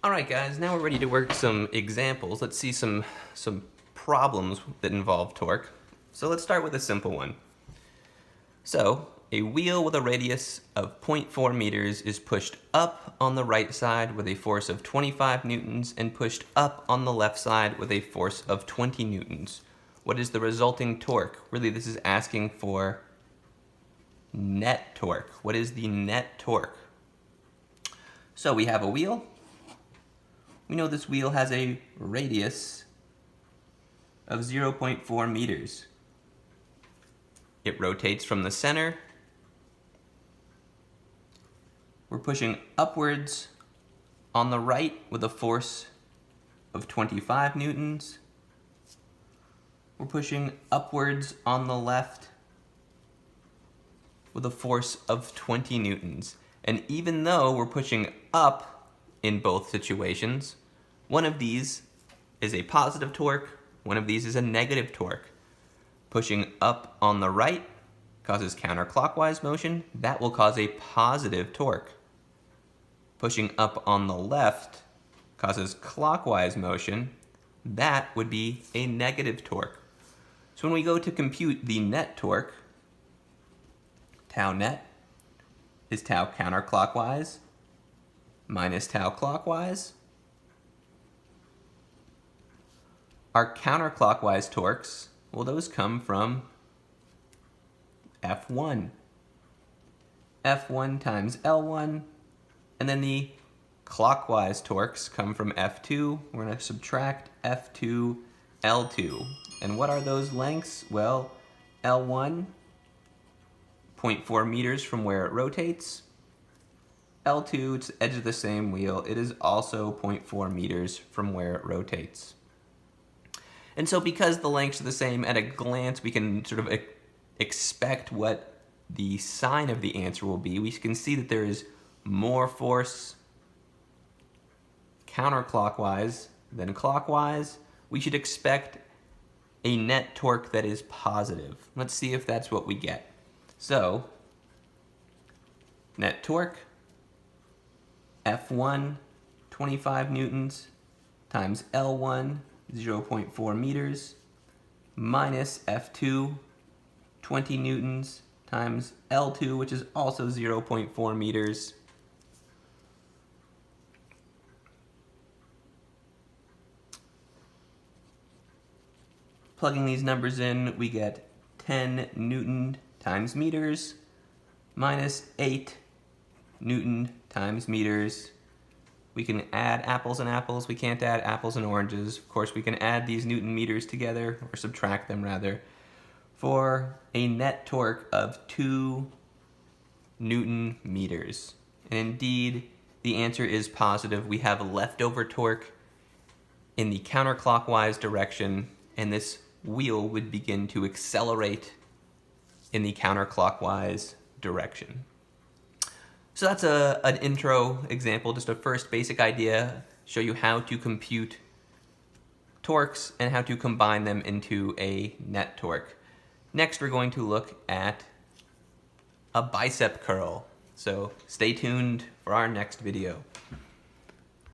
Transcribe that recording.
Alright guys, now we're ready to work some examples. Let's see some problems that involve torque. So let's start with a simple one. So, a wheel with a radius of 0.4 meters is pushed up on the right side with a force of 25 newtons and pushed up on the left side with a force of 20 newtons. What is the resulting torque? Really, this is asking for net torque. What is the net torque? So we have a wheel. We know this wheel has a radius of 0.4 meters. It rotates from the center. We're pushing upwards on the right with a force of 25 newtons. We're pushing upwards on the left with a force of 20 newtons. And even though we're pushing up in both situations, one of these is a positive torque, one of these is a negative torque. Pushing up on the right causes counterclockwise motion. That will cause a positive torque. Pushing up on the left causes clockwise motion. That would be a negative torque. So when we go to compute the net torque, tau net is tau counterclockwise minus tau clockwise. Our counterclockwise torques, well, those come from F1. F1 times L1, and then the clockwise torques come from F2. We're going to subtract F2, L2. And what are those lengths? Well, L1, 0.4 meters from where it rotates. L2, it's the edge of the same wheel. It is also 0.4 meters from where it rotates. And so because the lengths are the same, at a glance we can sort of expect what the sign of the answer will be. We can see that there is more force counterclockwise than clockwise. We should expect a net torque that is positive. Let's see if that's what we get. So, net torque, F1, 25 newtons, times L1, 0.4 meters, minus F2, 20 newtons, times L2, which is also 0.4 meters. Plugging these numbers in, we get 10 newton times meters, minus 8 newton times meters. We can add apples and apples. We can't add apples and oranges. Of course, we can add these newton meters together, or subtract them rather, for a net torque of 2 newton meters. And indeed, the answer is positive. We have leftover torque in the counterclockwise direction, and this wheel would begin to accelerate in the counterclockwise direction. So that's an intro example, just a first basic idea, show you how to compute torques and how to combine them into a net torque. Next, we're going to look at a bicep curl. So stay tuned for our next video.